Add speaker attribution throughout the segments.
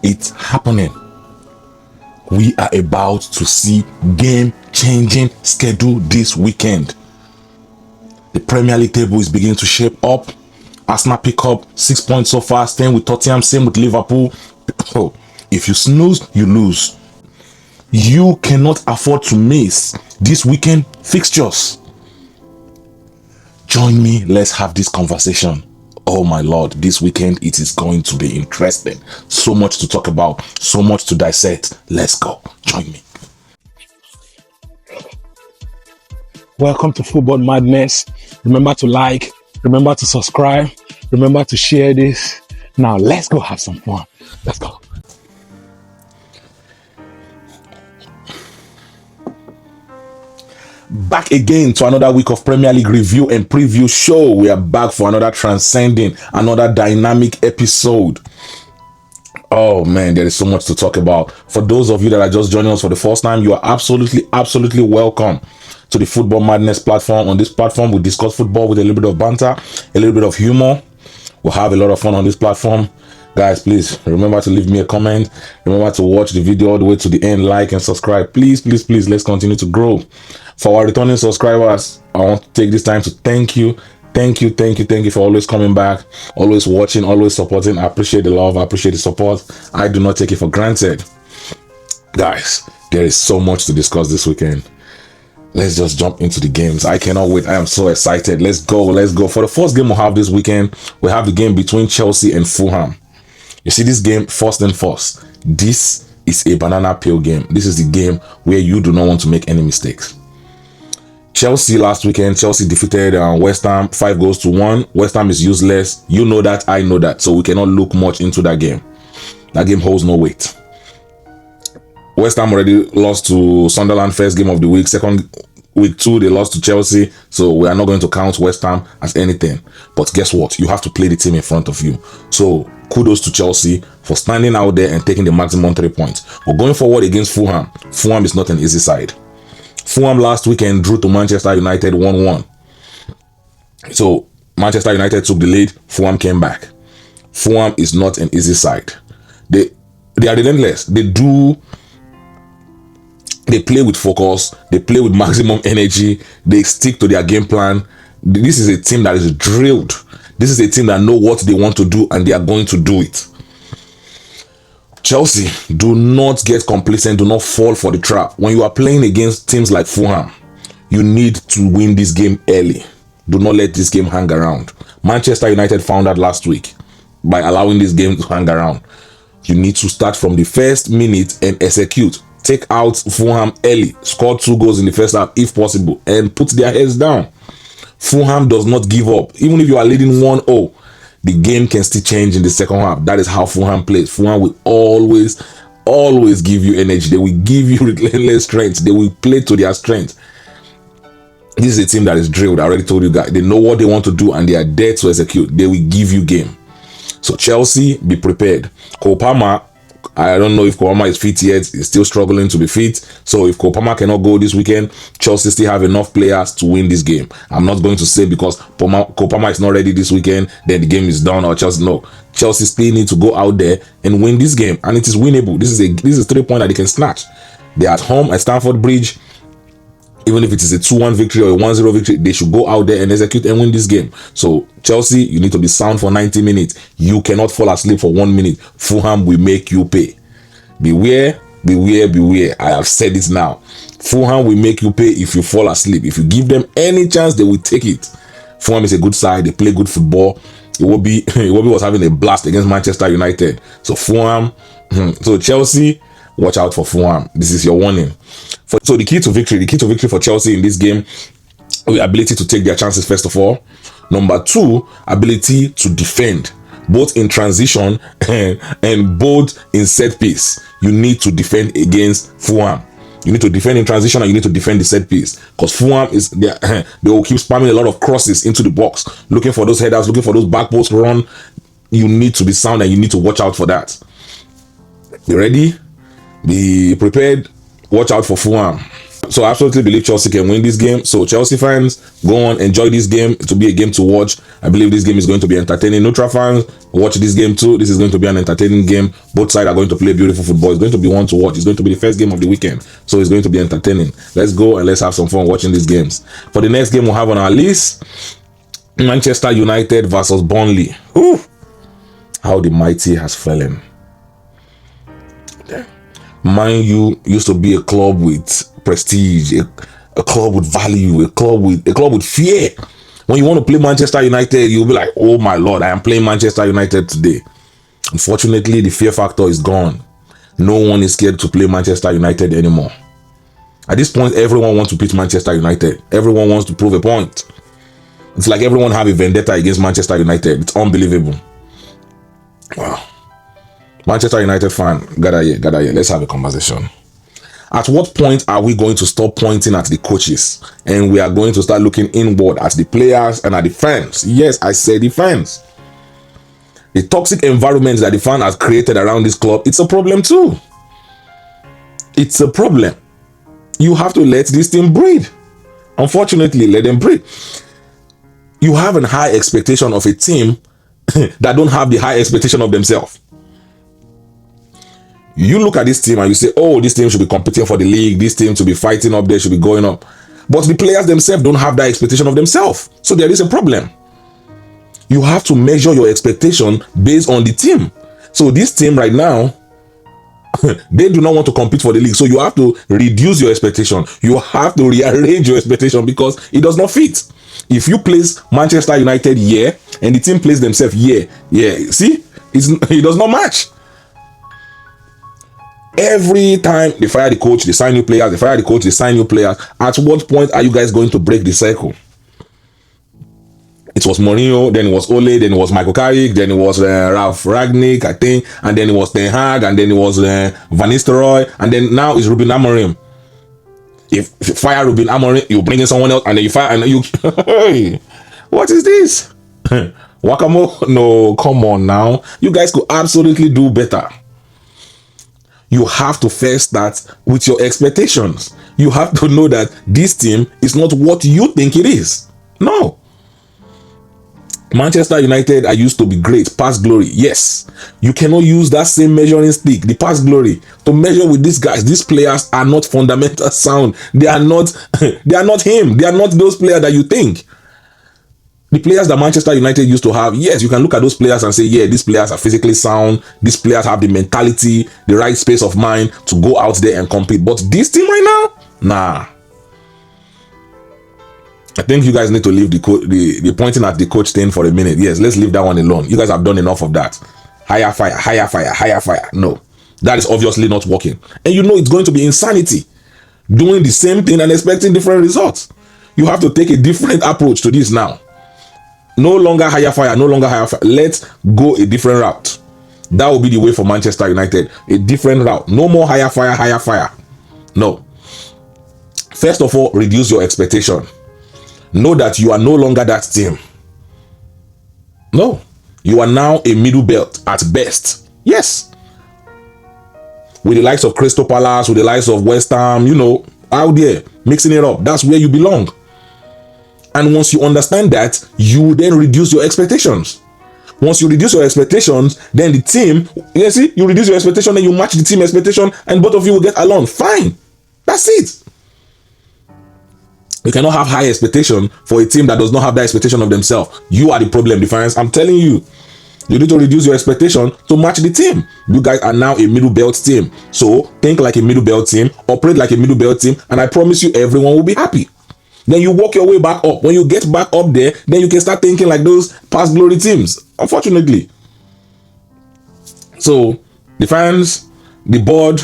Speaker 1: It's happening. We are about to see game-changing schedule this weekend. The Premier League table is beginning to shape up. Arsenal pick up 6 points so far, staying with Tottenham, same with Liverpool. If you snooze, you lose. You cannot afford to miss this weekend fixtures. Join me, let's have this conversation. Oh my Lord, this weekend it is going to be interesting. So much to talk about, so much to dissect. Let's go. Join me. Welcome to Football Madness. Remember to like, remember to subscribe, remember to share this. Now let's go have some fun. Let's go. Back again to another week of Premier League review and preview show. We are back for another transcending, another dynamic episode. Oh man, there is so much to talk about. For those of you that are just joining us for the first time, you are absolutely welcome to the Football Madness platform. On this platform, we discuss football with a little bit of banter, a little bit of humor. We'll have a lot of fun on this platform. Guys, please remember to leave me a comment. Remember to watch the video all the way to the end, like and subscribe. Please, let's continue to grow. For our returning subscribers, I want to take this time to thank you for always coming back, always watching, always supporting. I appreciate the love, I appreciate the support. I do not take it for granted. Guys, there is so much to discuss this weekend. Let's just jump into the games. I cannot wait. I am so excited. Let's go. For the first game we'll have this weekend, we have the game between Chelsea and Fulham. You see this game, first and foremost, this is a banana peel game. This is the game where you do not want to make any mistakes. Chelsea last weekend, Chelsea defeated West Ham 5-1. West Ham is useless. You know that, I know that. So we cannot look much into that game. That game holds no weight. West Ham already lost to Sunderland first game of the week. Second week 2, they lost to Chelsea. So we are not going to count West Ham as anything. But guess what? You have to play the team in front of you. So kudos to Chelsea for standing out there and taking the maximum 3 points. But going forward against Fulham, Fulham is not an easy side. Fulham last weekend drew to Manchester United 1-1. So Manchester United took the lead. Fulham came back. Fulham is not an easy side. They are relentless. They play with focus. They play with maximum energy. They stick to their game plan. This is a team that is drilled. This is a team that know what they want to do and they are going to do it. Chelsea, do not get complacent. Do not fall for the trap. When you are playing against teams like Fulham, you need to win this game early. Do not let this game hang around. Manchester United found out last week by allowing this game to hang around. You need to start from the first minute and execute. Take out Fulham early. Score 2 goals in the first half if possible and put their heads down. Fulham does not give up. Even if you are leading 1-0, the game can still change in the second half. That is how Fulham plays. Fulham will always give you energy. They will give you relentless strength. They will play to their strength. This is a team that is drilled. I already told you guys. They know what they want to do and they are there to execute. They will give you game. So Chelsea, be prepared. Cole Palmer, I don't know if Cole Palmer is fit yet. He's still struggling to be fit. So if Cole Palmer cannot go this weekend, Chelsea still have enough players to win this game. I'm not going to say because Cole Palmer is not ready this weekend, then the game is done or Chelsea. No. Chelsea still need to go out there and win this game. And it is winnable. This is 3 points that they can snatch. They're at home at Stamford Bridge. Even if it is a 2-1 victory or a 1-0 victory, they should go out there and execute and win this game. So Chelsea, you need to be sound for 90 minutes. You cannot fall asleep for 1 minute. Fulham will make you pay. Beware. I have said it now. Fulham will make you pay if you fall asleep. If you give them any chance, they will take it. Fulham is a good side. They play good football. Iwobi was having a blast against Manchester United. So Fulham, so Chelsea, watch out for Fulham. This is your warning. So the key to victory for Chelsea in this game, the ability to take their chances first of all. Number 2, ability to defend, both in transition and both in set piece. You need to defend against Fulham. You need to defend in transition and you need to defend the set piece. Because Fulham they will keep spamming a lot of crosses into the box, looking for those headers, looking for those back post run. You need to be sound and you need to watch out for that. Be ready. Be prepared. Watch out for Fulham. So I absolutely believe Chelsea can win this game. So Chelsea fans, go on, enjoy this game. To be a game to watch. I believe this game is going to be entertaining. Neutral fans, watch this game too. This is going to be an entertaining game. Both sides are going to play beautiful football. It's going to be one to watch. It's going to be the first game of the weekend. So it's going to be entertaining. Let's go and let's have some fun watching these games. For the next game we'll have on our list, Manchester United versus Burnley. Ooh, how the mighty has fallen. Man U used to be a club with prestige, a club with value, a club with fear. When you want to play Manchester United, you'll be like, oh my lord, I am playing Manchester United today. Unfortunately, the fear factor is gone. No one is scared to play Manchester United anymore. At this point, everyone wants to beat Manchester United. Everyone wants to prove a point. It's like everyone have a vendetta against Manchester United. It's unbelievable. Wow. Manchester United fan, gather here. Let's have a conversation. At what point are we going to stop pointing at the coaches and we are going to start looking inward at the players and at the fans? Yes, I said the fans. The toxic environment that the fan has created around this club, it's a problem too. It's a problem. You have to let this team breathe. Unfortunately, let them breathe. You have a high expectation of a team that don't have the high expectation of themselves. You look at this team and you say, oh, this team should be competing for the league. This team should be fighting up there, should be going up. But the players themselves don't have that expectation of themselves. So there is a problem. You have to measure your expectation based on the team. So this team right now, they do not want to compete for the league. So you have to reduce your expectation. You have to rearrange your expectation because it does not fit. If you place Manchester United here and the team plays themselves here, see, it does not match. Every time they fire the coach, they sign new players. They fire the coach, they sign new players. At what point are you guys going to break the cycle? It was Mourinho, then it was Ole, then it was Michael Carrick, then it was Ralf Rangnick, I think, and then it was Ten Hag, and then it was Van Nistelrooy, and then now it's Ruben Amorim. If you fire Ruben Amorim, you bring in someone else, and then you fire, and you... Hey, what is this? Wakamo? No, come on now. You guys could absolutely do better. You have to first start with your expectations. You have to know that this team is not what you think it is. No. Manchester United are used to be great, past glory. Yes. You cannot use that same measuring stick, the past glory, to measure with these guys. These players are not fundamental sound. They are not him. They are not those players that you think. The players that Manchester United used to have, yes, you can look at those players and say, yeah, these players are physically sound. These players have the mentality, the right space of mind to go out there and compete. But this team right now, nah. I think you guys need to leave the pointing at the coach thing for a minute. Yes, let's leave that one alone. You guys have done enough of that. Higher fire, higher fire, higher fire. No, that is obviously not working. And you know it's going to be insanity. Doing the same thing and expecting different results. You have to take a different approach to this now. No longer higher fire, no longer higher fire. Let's go a different route. That will be the way for Manchester United. A different route. No more higher fire, higher fire. No. First of all, reduce your expectation. Know that you are no longer that team. No. You are now a middle belt at best. Yes. With the likes of Crystal Palace, with the likes of West Ham, you know, out there, mixing it up. That's where you belong. And once you understand that, you then reduce your expectations. Once you reduce your expectations, then the team, you see, you reduce your expectation and you match the team expectation and both of you will get along. Fine. That's it. You cannot have high expectation for a team that does not have that expectation of themselves. You are the problem, the fans. I'm telling you. You need to reduce your expectation to match the team. You guys are now a middle belt team. So think like a middle belt team, operate like a middle belt team, and I promise you everyone will be happy. Then you walk your way back up. When you get back up there, then you can start thinking like those past glory teams. Unfortunately. So the fans, the board,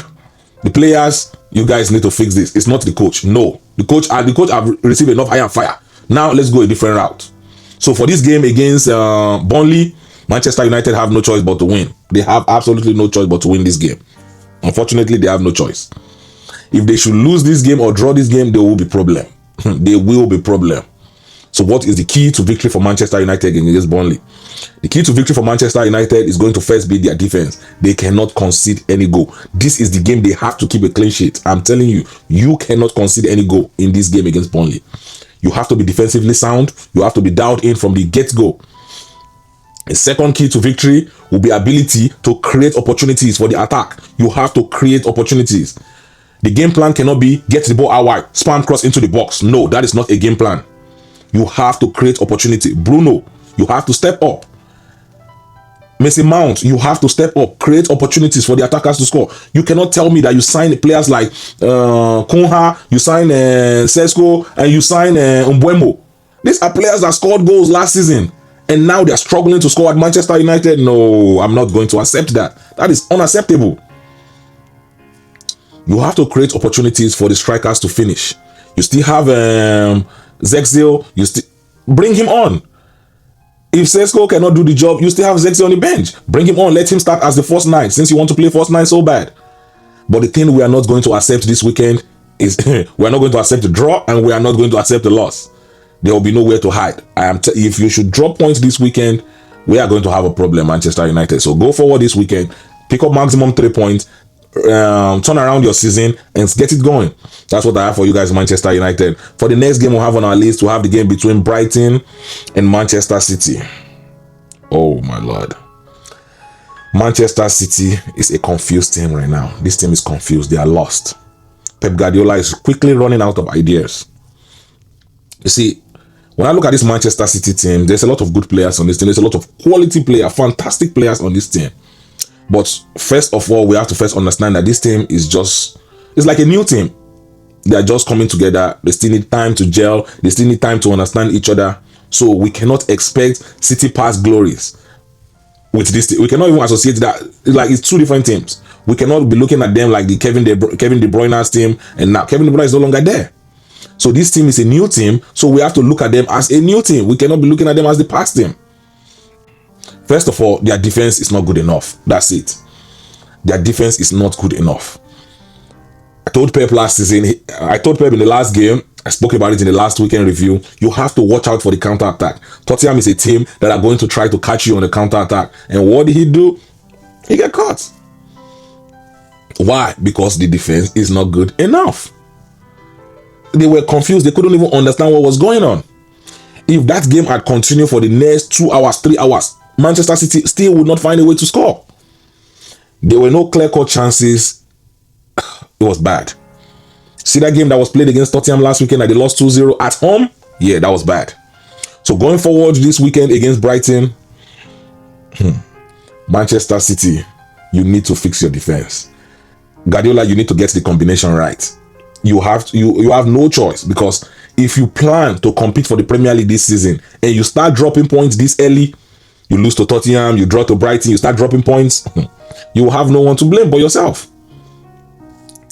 Speaker 1: the players, you guys need to fix this. It's not the coach. No. The coach have received enough iron fire. Now let's go a different route. So for this game against Burnley, Manchester United have no choice but to win. They have absolutely no choice but to win this game. Unfortunately, they have no choice. If they should lose this game or draw this game, there will be problem. There will be problem. So what is the key to victory for Manchester United against Burnley? The key to victory for Manchester United is going to first be their defense. They cannot concede any goal. This is the game they have to keep a clean sheet. I'm telling you, you cannot concede any goal in this game against Burnley. You have to be defensively sound. You have to be dialed in from the get-go. The second key to victory will be ability to create opportunities for the attack. You have to create opportunities. The game plan cannot be get the ball out wide, spam cross into the box. No, that is not a game plan. You have to create opportunity. Bruno, you have to step up. Mason Mount, you have to step up, create opportunities for the attackers to score. You cannot tell me that you sign players like Kunha, you sign Sesko, and you sign Mbeumo. These are players that scored goals last season, and now they're struggling to score at Manchester United. No, I'm not going to accept that. That is unacceptable. You have to create opportunities for the strikers to finish. You still have Zexil, you still bring him on. If Sesko cannot do the job, you still have Zexil on the bench. Bring him on, let him start as the first nine, since you want to play first nine so bad. But the thing we are not going to accept this weekend is we are not going to accept the draw, and we are not going to accept the loss. There will be nowhere to hide. If you should drop points this weekend, we are going to have a problem, Manchester United. So go forward this weekend, pick up maximum 3 points, turn around your season and get it going. That's what I have for you guys, Manchester United. For the next game we'll have on our list, we'll have the game between Brighton and Manchester City. Oh my lord. Manchester City is a confused team right now. This team is confused. They are lost. Pep Guardiola is quickly running out of ideas. You see, when I look at this Manchester City team, there's a lot of good players on this team. There's a lot of quality players, fantastic players on this team. But first of all, we have to first understand that this team is it's like a new team. They are just coming together. They still need time to gel. They still need time to understand each other. So we cannot expect City past glories with this team. We cannot even associate that. It's two different teams. We cannot be looking at them like the Kevin De Bruyne's team, and now Kevin De Bruyne is no longer there. So this team is a new team. So we have to look at them as a new team. We cannot be looking at them as the past team. First of all, their defense is not good enough. That's it. Their defense is not good enough. I told Pep last season, I told Pep in the last game, I spoke about it in the last weekend review, you have to watch out for the counter-attack. Tottenham is a team that are going to try to catch you on the counter-attack. And what did he do? He got caught. Why? Because the defense is not good enough. They were confused. They couldn't even understand what was going on. If that game had continued for the next 2 hours, 3 hours, Manchester City still would not find a way to score. There were no clear-cut chances. It was bad. See that game that was played against Tottenham last weekend that they lost 2-0 at home? Yeah, that was bad. So going forward this weekend against Brighton, Manchester City, you need to fix your defense. Guardiola, you need to get the combination right. You have no choice, because if you plan to compete for the Premier League this season and you start dropping points this early, you lose to Tottenham, you draw to Brighton, you start dropping points, you will have no one to blame but yourself.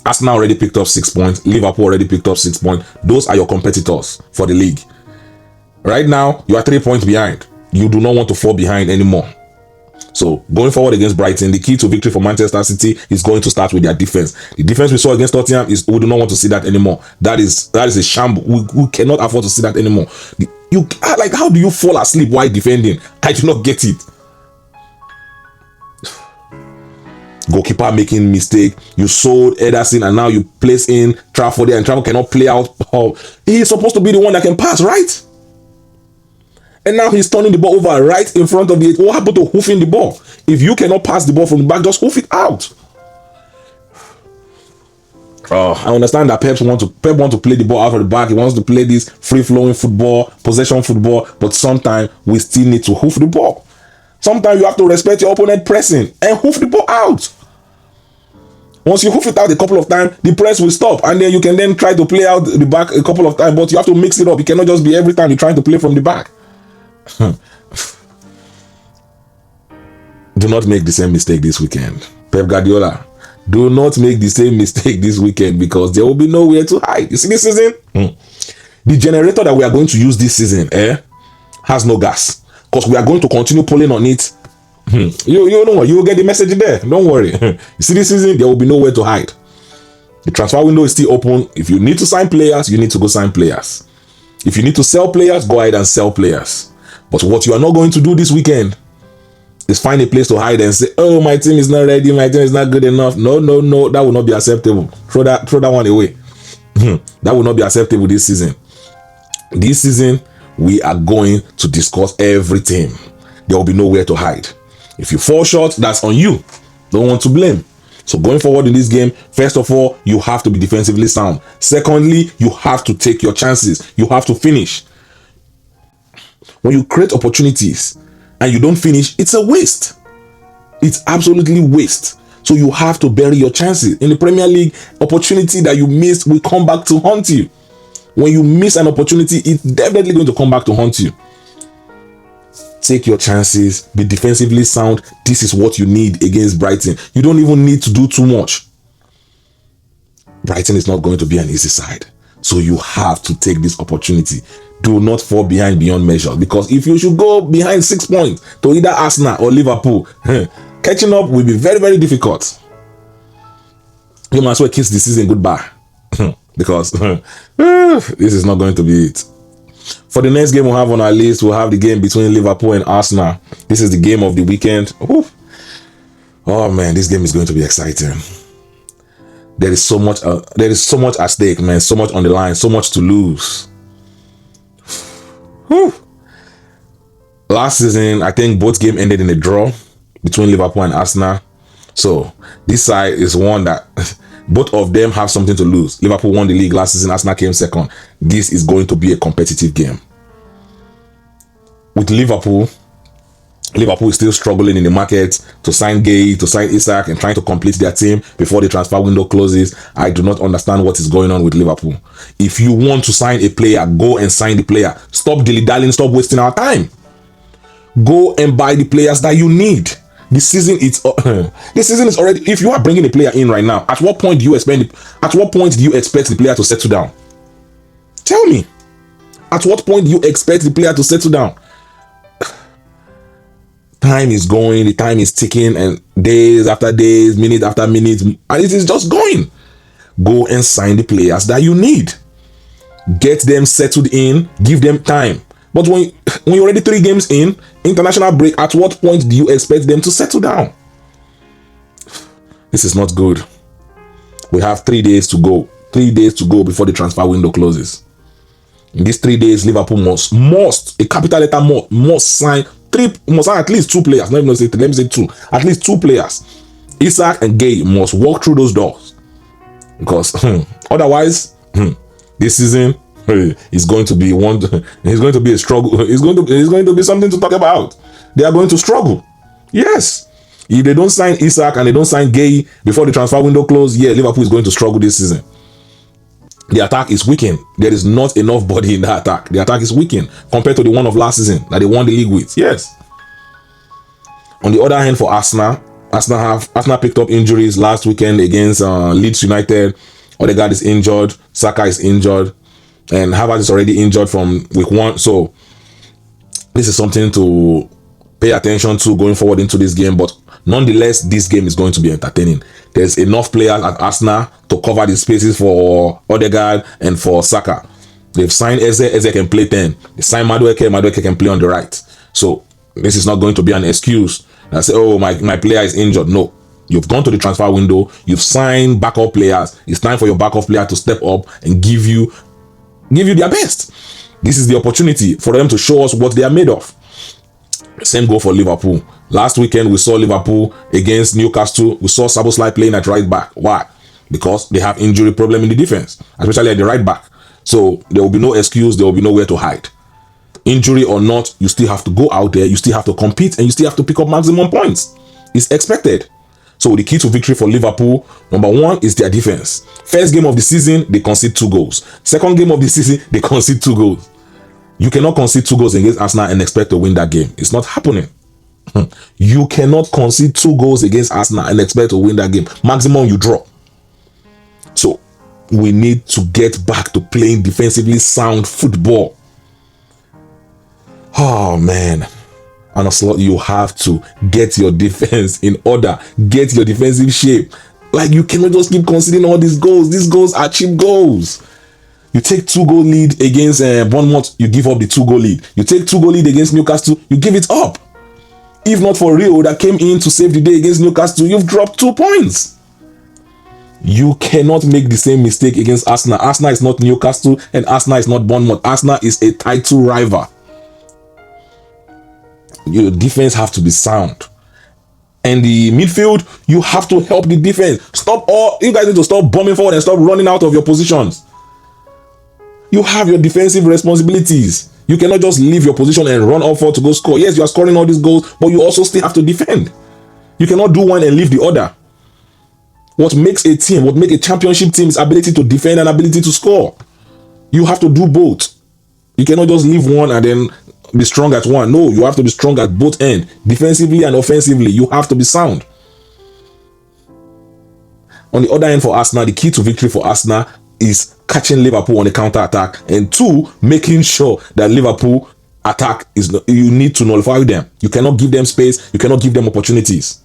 Speaker 1: Arsenal already picked up 6 points. Liverpool already picked up 6 points. Those are your competitors for the league. Right now, you are 3 points behind. You do not want to fall behind anymore. So, going forward against Brighton, the key to victory for Manchester City is going to start with their defense. The defense we saw against Tottenham we do not want to see that anymore. That is a shambles. We cannot afford to see that anymore. How do you fall asleep while defending? I do not get it. Goalkeeper making mistake. You sold Ederson and now you place in Trafford there, and Trafford cannot play out. He's supposed to be the one that can pass, right? And now he's turning the ball over right in front of the. What happened to hoofing the ball? If you cannot pass the ball from the back, just hoof it out. I understand that Pep want to play the ball out of the back. He wants to play this free-flowing football, possession football, but sometimes we still need to hoof the ball. Sometimes you have to respect your opponent pressing and hoof the ball out. Once you hoof it out a couple of times, the press will stop, and then you can then try to play out the back a couple of times, but you have to mix it up. It cannot just be every time you're trying to play from the back. Do not make the same mistake this weekend. Pep Guardiola, do not make the same mistake this weekend, because there will be nowhere to hide. You see this season? The generator that we are going to use this season has no gas, because we are going to continue pulling on it. You know what? You will get the message there. Don't worry. You see this season, there will be nowhere to hide. The transfer window is still open. If you need to sign players, you need to go sign players. If you need to sell players, go ahead and sell players. But what you are not going to do this weekend is find a place to hide and say, oh, my team is not ready, my team is not good enough. No, no, no, that will not be acceptable. Throw that one away. That will not be acceptable this season. This season, we are going to discuss everything. There will be nowhere to hide. If you fall short, that's on you. Don't want to blame. So going forward in this game, first of all, you have to be defensively sound. Secondly, you have to take your chances. You have to finish. When you create opportunities and you don't finish, it's a waste. It's absolutely waste. So you have to bury your chances. In the Premier League, opportunity that you missed will come back to haunt you. When you miss an opportunity, it's definitely going to come back to haunt you. Take your chances, be defensively sound. This is what you need against Brighton. You don't even need to do too much. Brighton is not going to be an easy side. So you have to take this opportunity. Do not fall behind beyond measure, because if you should go behind 6 points to either Arsenal or Liverpool, catching up will be very, very difficult. You might as well kiss the season goodbye because this is not going to be it. For the next game we'll have on our list, we'll have the game between Liverpool and Arsenal. This is the game of the weekend. Oh man, this game is going to be exciting. There is so much at stake, man. So much on the line, so much to lose. Last season, I think both games ended in a draw between Liverpool and Arsenal. So this side is one that both of them have something to lose. Liverpool won the league last season, Arsenal came second. This is going to be a competitive game. With Liverpool is still struggling in the market to sign Gay, to sign Isak, and trying to complete their team before the transfer window closes. I do not understand what is going on with Liverpool. If you want to sign a player, go and sign the player. Stop dilly-dallying, stop wasting our time. Go and buy the players that you need. This season is already. If you are bringing a player in right now, at what point do you expect the player to settle down? Tell me. At what point do you expect the player to settle down? Time is going, the time is ticking, and days after days, minute after minute, and it is just going. Go and sign the players that you need. Get them settled in, give them time. But when you're already 3 games in, international break, at what point do you expect them to settle down? This is not good. We have 3 days to go. 3 days to go before the transfer window closes. In these 3 days, Liverpool must a capital letter must sign at least 2 players. Let me say 2. At least 2 players. Isak and Gay must walk through those doors. Because otherwise, this season is going to be it's going to be a struggle. It's going to be something to talk about. They are going to struggle. Yes. If they don't sign Isak and they don't sign Gay before the transfer window closes, Liverpool is going to struggle this season. The attack is weakened. There is not enough body in the attack. The attack is weakened compared to the one of last season that they won the league with. Yes. On the other hand, for Arsenal picked up injuries last weekend against Leeds United. Odegaard is injured. Saka is injured. And Havertz is already injured from week 1. So this is something to pay attention to going forward into this game. But nonetheless, this game is going to be entertaining. There's enough players at Arsenal to cover the spaces for Odegaard and for Saka. They've signed Eze can play 10. They signed Madueke can play on the right. So this is not going to be an excuse. I say, oh, my player is injured. No. You've gone to the transfer window. You've signed backup players. It's time for your backup player to step up and give you their best. This is the opportunity for them to show us what they are made of. Same goal for Liverpool. Last weekend, we saw Liverpool against Newcastle. We saw Szoboszlai playing at right back. Why? Because they have injury problem in the defense, especially at the right back. So there will be no excuse. There will be nowhere to hide. Injury or not, you still have to go out there. You still have to compete, and you still have to pick up maximum points. It's expected. So the key to victory for Liverpool, number 1, is their defense. First game of the season, they concede 2 goals. Second game of the season, they concede 2 goals. You cannot concede 2 goals against Arsenal and expect to win that game. It's not happening. You cannot concede 2 goals against Arsenal and expect to win that game. Maximum you draw. So we need to get back to playing defensively sound football. Oh man. And also, you have to get your defense in order. Get your defensive shape. Like, you cannot just keep conceding all these goals. These goals are cheap goals. You take 2-goal lead against Bournemouth, you give up the 2-goal lead. You take 2-goal lead against Newcastle, you give it up. If not for Rio that came in to save the day against Newcastle, you've dropped 2 points. You cannot make the same mistake against Arsenal. Arsenal is not Newcastle and Arsenal is not Bournemouth. Arsenal is a title rival. Your defense have to be sound. And the midfield, you have to help the defense. You guys need to stop bombing forward and stop running out of your positions. You have your defensive responsibilities. You cannot just leave your position and run up forward to go score. Yes, you are scoring all these goals, but you also still have to defend. You cannot do one and leave the other. What makes a team, what makes a championship team is ability to defend and ability to score. You have to do both. You cannot just leave one and then be strong at one. No, you have to be strong at both ends. Defensively and offensively, you have to be sound. On the other end for Arsenal, the key to victory for Arsenal is catching Liverpool on the counter-attack, and 2, making sure that Liverpool attack you need to nullify them. You cannot give them space, you cannot give them opportunities.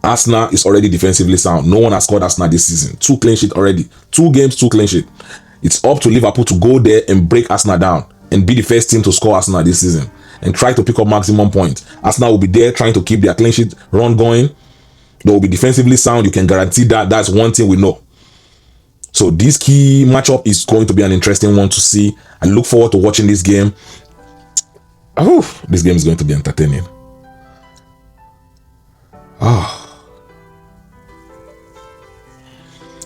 Speaker 1: Arsenal is already defensively sound. No one has scored Arsenal this season. 2 clean sheet already. 2 games, 2 clean sheet. It's up to Liverpool to go there and break Arsenal down and be the first team to score Arsenal this season and try to pick up maximum points. Arsenal will be there trying to keep their clean sheet run going. They will be defensively sound. You can guarantee that. That's one thing we know. So this key matchup is going to be an interesting one to see. I look forward to watching this game. Oh, this game is going to be entertaining.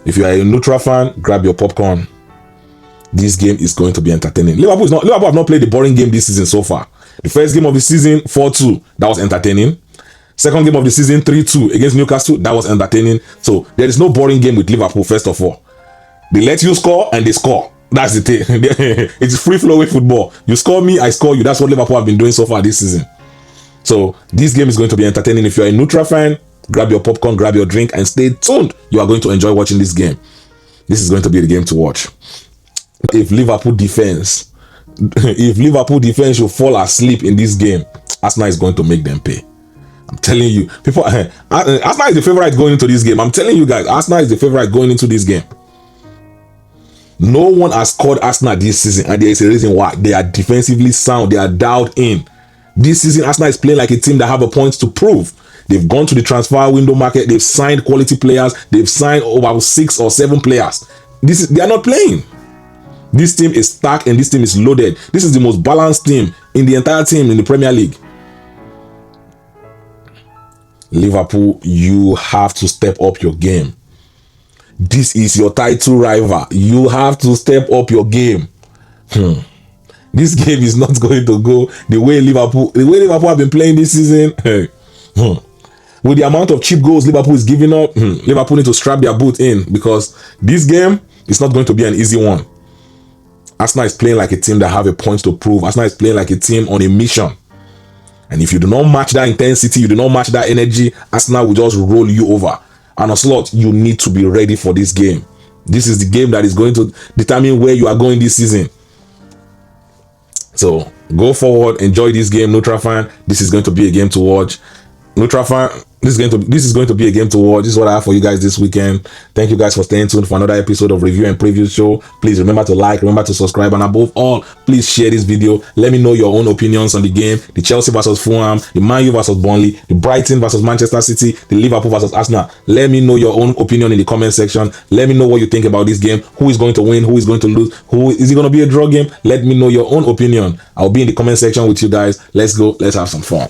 Speaker 1: If you are a neutral fan, grab your popcorn. This game is going to be entertaining. Liverpool have not played a boring game this season so far. The first game of the season, 4-2, that was entertaining. Second game of the season, 3-2 against Newcastle, that was entertaining. So there is no boring game with Liverpool, first of all. They let you score and they score. That's the thing. It's free-flowing football. You score me, I score you. That's what Liverpool have been doing so far this season. So this game is going to be entertaining. If you're a neutral fan, grab your popcorn, grab your drink, and stay tuned. You are going to enjoy watching this game. This is going to be the game to watch. If Liverpool defense should fall asleep in this game, Arsenal is going to make them pay. I'm telling you, people. Arsenal is the favorite going into this game. I'm telling you guys, Arsenal is the favorite going into this game. No one has scored Arsenal this season, and there is a reason why. They are defensively sound. They are dialed in. This season, Arsenal is playing like a team that have a point to prove. They've gone to the transfer window market. They've signed quality players. They've signed about 6 or 7 players. They are not playing. This team is stacked and this team is loaded. This is the most balanced team in the entire team in the Premier League. Liverpool, you have to step up your game. This is your title rival. You have to step up your game. This game is not going to go the way Liverpool have been playing this season. With the amount of cheap goals Liverpool is giving up, Liverpool need to strap their boot in, because this game is not going to be an easy one. Arsenal is playing like a team that have a point to prove. Arsenal is playing like a team on a mission. And if you do not match that intensity, you do not match that energy, Arsenal will just roll you over. And Ocelot, you need to be ready for this game. This is the game that is going to determine where you are going this season. So go forward, enjoy this game, neutral fan. This is going to be a game to watch. Neutral fan, this is going to be a game to watch. This is what I have for you guys this weekend. Thank you guys for staying tuned for another episode of Review and Preview Show. Please remember to like, remember to subscribe, and above all, please share this video. Let me know your own opinions on the game. The Chelsea versus Fulham, the Man U versus Burnley, the Brighton versus Manchester City, the Liverpool versus Arsenal. Let me know your own opinion in the comment section. Let me know what you think about this game. Who is going to win? Who is going to lose? Is it going to be a draw game? Let me know your own opinion. I'll be in the comment section with you guys. Let's go. Let's have some fun.